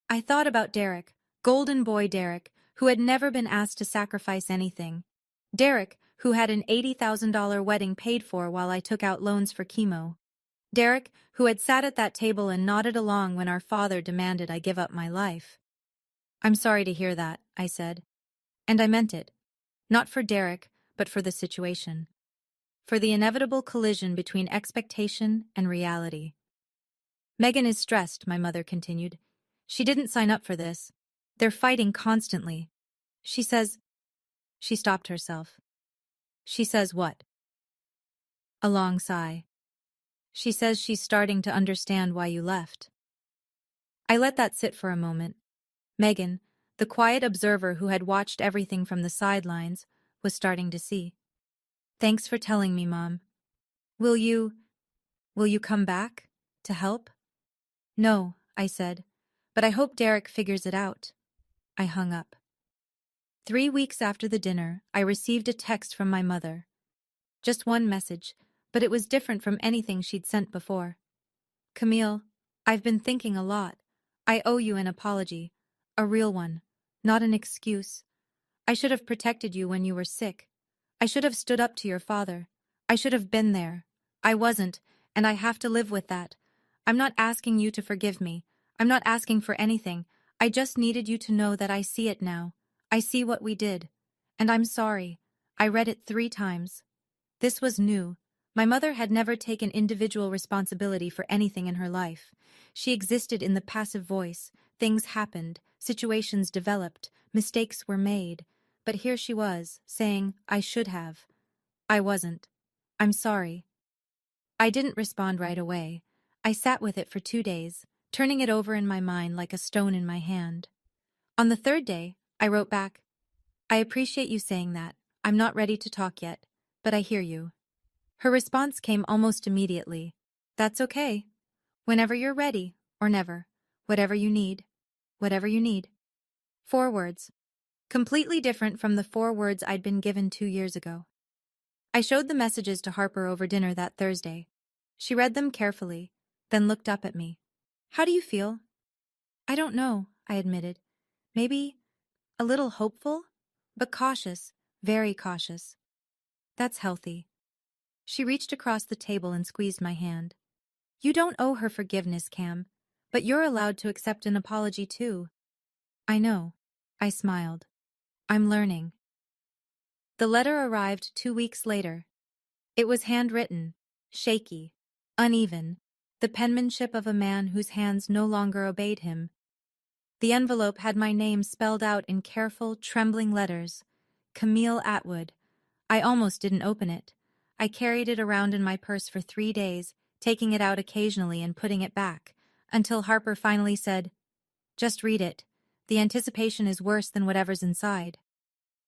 I thought about Derek, golden boy Derek, who had never been asked to sacrifice anything. Derek, who had an $80,000 wedding paid for while I took out loans for chemo. Derek, who had sat at that table and nodded along when our father demanded I give up my life. "I'm sorry to hear that," I said. And I meant it. Not for Derek, but for the situation. For the inevitable collision between expectation and reality. Megan is stressed, my mother continued. She didn't sign up for this. They're fighting constantly. She says. She stopped herself. She says what? A long sigh. She says she's starting to understand why you left. I let that sit for a moment. Megan, the quiet observer who had watched everything from the sidelines, was starting to see. Thanks for telling me, Mom. Will you come back? To help? No, I said. But I hope Derek figures it out. I hung up. 3 weeks after the dinner, I received a text from my mother. Just one message, but it was different from anything she'd sent before. Camille, I've been thinking a lot. I owe you an apology. A real one. Not an excuse. I should have protected you when you were sick. I should have stood up to your father. I should have been there. I wasn't, and I have to live with that. I'm not asking you to forgive me. I'm not asking for anything. I just needed you to know that I see it now. I see what we did. And I'm sorry. I read it 3 times. This was new. My mother had never taken individual responsibility for anything in her life. She existed in the passive voice. Things happened, situations developed, mistakes were made. But here she was, saying, I should have. I wasn't. I'm sorry. I didn't respond right away. I sat with it for 2 days, turning it over in my mind like a stone in my hand. On the 3rd day, I wrote back, I appreciate you saying that. I'm not ready to talk yet, but I hear you. Her response came almost immediately. That's okay. Whenever you're ready, or never. Whatever you need. Whatever you need. 4 words. Completely different from the 4 words I'd been given 2 years ago. I showed the messages to Harper over dinner that Thursday. She read them carefully, then looked up at me. How do you feel? I don't know, I admitted. Maybe a little hopeful, but cautious, very cautious. That's healthy. She reached across the table and squeezed my hand. You don't owe her forgiveness, Cam, but you're allowed to accept an apology too. I know. I smiled. I'm learning. The letter arrived 2 weeks later. It was handwritten, shaky, uneven, the penmanship of a man whose hands no longer obeyed him. The envelope had my name spelled out in careful, trembling letters. Camille Atwood. I almost didn't open it. I carried it around in my purse for 3 days, taking it out occasionally and putting it back, until Harper finally said, Just read it. The anticipation is worse than whatever's inside.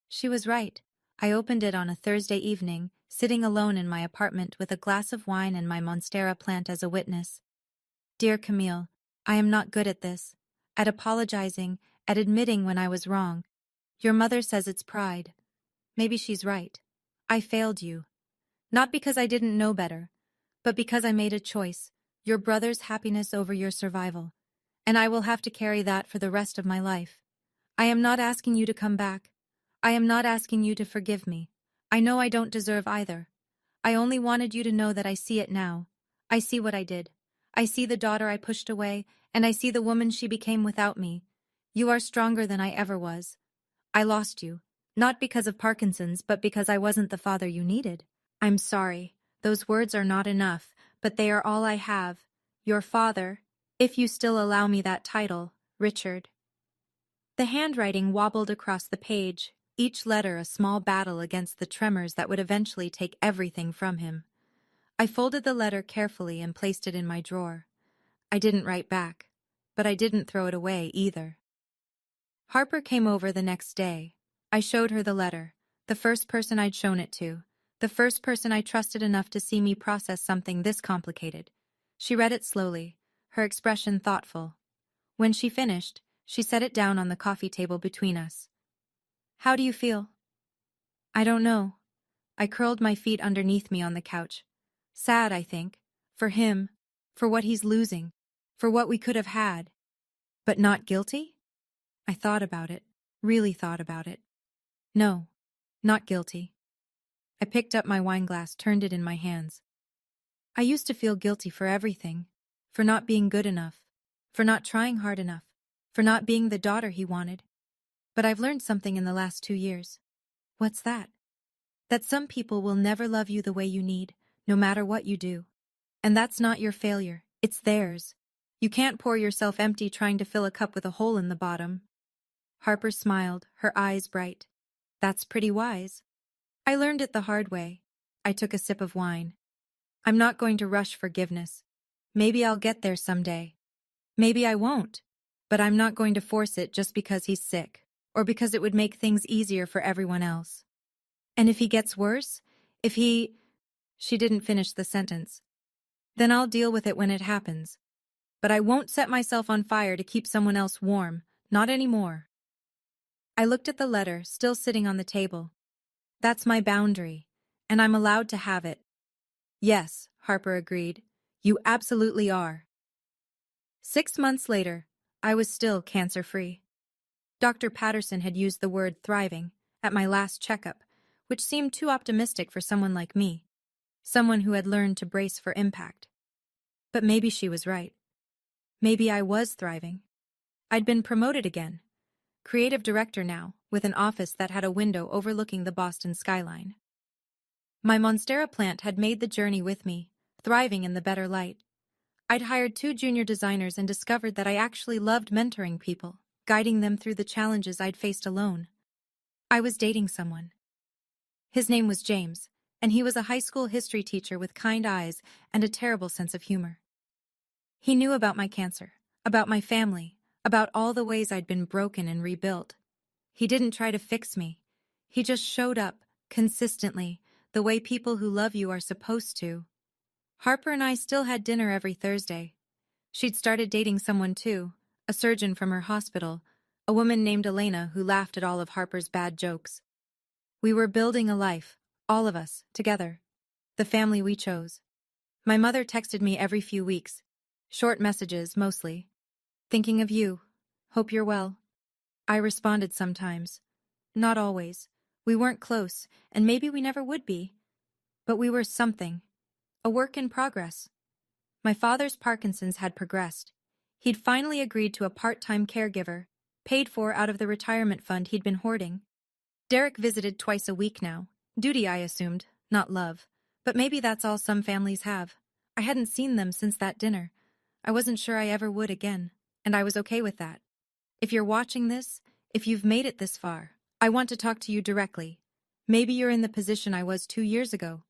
She was right. I opened it on a Thursday evening, sitting alone in my apartment with a glass of wine and my Monstera plant as a witness. Dear Camille, I am not good at this. At apologizing, at admitting when I was wrong. Your mother says it's pride. Maybe she's right. I failed you. Not because I didn't know better, but because I made a choice, your brother's happiness over your survival. And I will have to carry that for the rest of my life. I am not asking you to come back. I am not asking you to forgive me. I know I don't deserve either. I only wanted you to know that I see it now. I see what I did. I see the daughter I pushed away, and I see the woman she became without me. You are stronger than I ever was. I lost you, not because of Parkinson's, but because I wasn't the father you needed. I'm sorry. Those words are not enough, but they are all I have. Your father, if you still allow me that title, Richard. The handwriting wobbled across the page, each letter a small battle against the tremors that would eventually take everything from him. I folded the letter carefully and placed it in my drawer. I didn't write back, but I didn't throw it away either. Harper came over the next day. I showed her the letter, the first person I'd shown it to, the first person I trusted enough to see me process something this complicated. She read it slowly, her expression thoughtful. When she finished, she set it down on the coffee table between us. How do you feel? I don't know. I curled my feet underneath me on the couch. Sad, I think. For him. For what he's losing. For what we could have had. But not guilty? I thought about it. Really thought about it. No. Not guilty. I picked up my wine glass, turned it in my hands. I used to feel guilty for everything. For not being good enough. For not trying hard enough. For not being the daughter he wanted. But I've learned something in the last 2 years. What's that? That some people will never love you the way you need, no matter what you do. And that's not your failure, it's theirs. You can't pour yourself empty trying to fill a cup with a hole in the bottom. Harper smiled, her eyes bright. That's pretty wise. I learned it the hard way. I took a sip of wine. I'm not going to rush forgiveness. Maybe I'll get there someday. Maybe I won't. But I'm not going to force it just because he's sick, or because it would make things easier for everyone else. And if he gets worse? If he... She didn't finish the sentence. Then I'll deal with it when it happens. But I won't set myself on fire to keep someone else warm, not anymore. I looked at the letter, still sitting on the table. That's my boundary, and I'm allowed to have it. Yes, Harper agreed. You absolutely are. 6 months later, I was still cancer-free. Dr. Patterson had used the word thriving at my last checkup, which seemed too optimistic for someone like me, someone who had learned to brace for impact. But maybe she was right. Maybe I was thriving. I'd been promoted again. Creative director now, with an office that had a window overlooking the Boston skyline. My Monstera plant had made the journey with me, thriving in the better light. I'd hired 2 junior designers and discovered that I actually loved mentoring people, guiding them through the challenges I'd faced alone. I was dating someone. His name was James, and he was a high school history teacher with kind eyes and a terrible sense of humor. He knew about my cancer, about my family, about all the ways I'd been broken and rebuilt. He didn't try to fix me. He just showed up, consistently, the way people who love you are supposed to. Harper and I still had dinner every Thursday. She'd started dating someone too, a surgeon from her hospital, a woman named Elena who laughed at all of Harper's bad jokes. We were building a life, all of us, together. The family we chose. My mother texted me every few weeks. Short messages, mostly. Thinking of you. Hope you're well. I responded sometimes. Not always. We weren't close, and maybe we never would be. But we were something. A work in progress. My father's Parkinson's had progressed. He'd finally agreed to a part-time caregiver, paid for out of the retirement fund he'd been hoarding. Derek visited twice a week now. Duty, I assumed, not love. But maybe that's all some families have. I hadn't seen them since that dinner. I wasn't sure I ever would again, and I was okay with that. If you're watching this, if you've made it this far, I want to talk to you directly. Maybe you're in the position I was 2 years ago.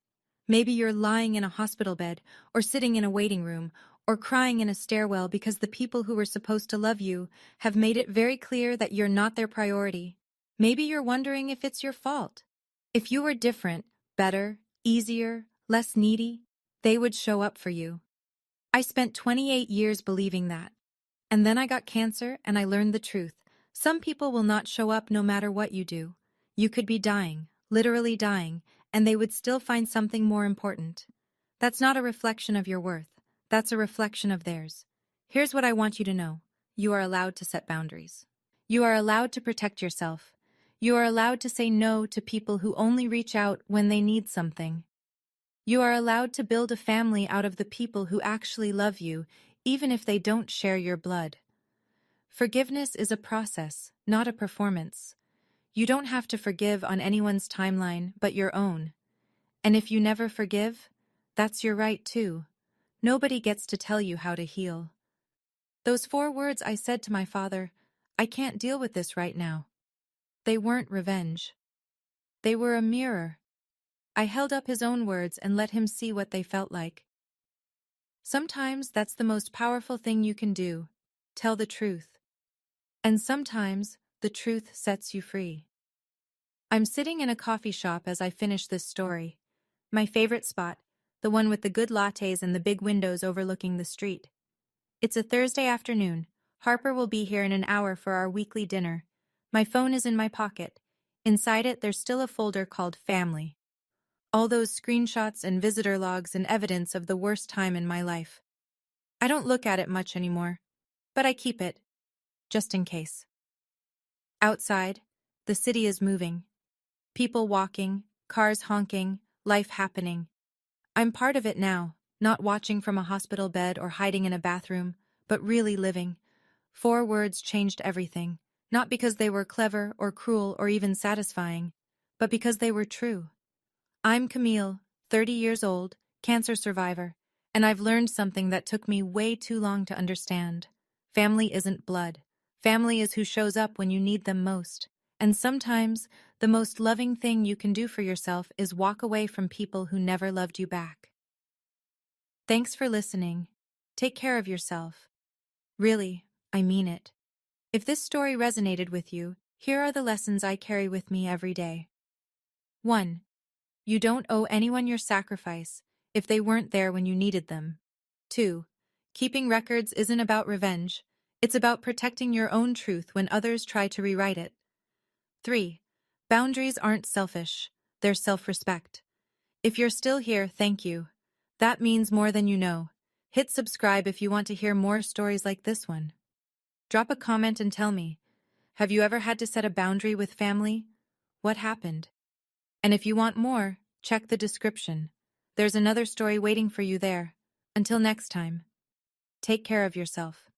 Maybe you're lying in a hospital bed, or sitting in a waiting room, or crying in a stairwell because the people who were supposed to love you have made it very clear that you're not their priority. Maybe you're wondering if it's your fault. If you were different, better, easier, less needy, they would show up for you. I spent 28 years believing that. And then I got cancer and I learned the truth. Some people will not show up no matter what you do. You could be dying, literally dying, and they would still find something more important. That's not a reflection of your worth. That's a reflection of theirs. Here's what I want you to know. You are allowed to set boundaries. You are allowed to protect yourself. You are allowed to say no to people who only reach out when they need something. You are allowed to build a family out of the people who actually love you, even if they don't share your blood. Forgiveness is a process, not a performance. You don't have to forgive on anyone's timeline but your own. And if you never forgive, that's your right too. Nobody gets to tell you how to heal. Those 4 words I said to my father, I can't deal with this right now. They weren't revenge. They were a mirror. I held up his own words and let him see what they felt like. Sometimes that's the most powerful thing you can do. Tell the truth. And sometimes the truth sets you free. I'm sitting in a coffee shop as I finish this story. My favorite spot, the one with the good lattes and the big windows overlooking the street. It's a Thursday afternoon. Harper will be here in an hour for our weekly dinner. My phone is in my pocket. Inside it, there's still a folder called Family. All those screenshots and visitor logs and evidence of the worst time in my life. I don't look at it much anymore, but I keep it, just in case. Outside, the city is moving. People walking, cars honking, life happening. I'm part of it now, not watching from a hospital bed or hiding in a bathroom, but really living. 4 words changed everything, not because they were clever or cruel or even satisfying, but because they were true. I'm Camille, 30 years old, cancer survivor, And I've learned something that took me way too long to understand. Family isn't blood. Family is who shows up when you need them most. And sometimes, the most loving thing you can do for yourself is walk away from people who never loved you back. Thanks for listening. Take care of yourself. Really, I mean it. If this story resonated with you, here are the lessons I carry with me every day. 1. You don't owe anyone your sacrifice if they weren't there when you needed them. 2. Keeping records isn't about revenge. It's about protecting your own truth when others try to rewrite it. 3. Boundaries aren't selfish. They're self-respect. If you're still here, thank you. That means more than you know. Hit subscribe if you want to hear more stories like this one. Drop a comment and tell me, have you ever had to set a boundary with family? What happened? And if you want more, check the description. There's another story waiting for you there. Until next time, take care of yourself.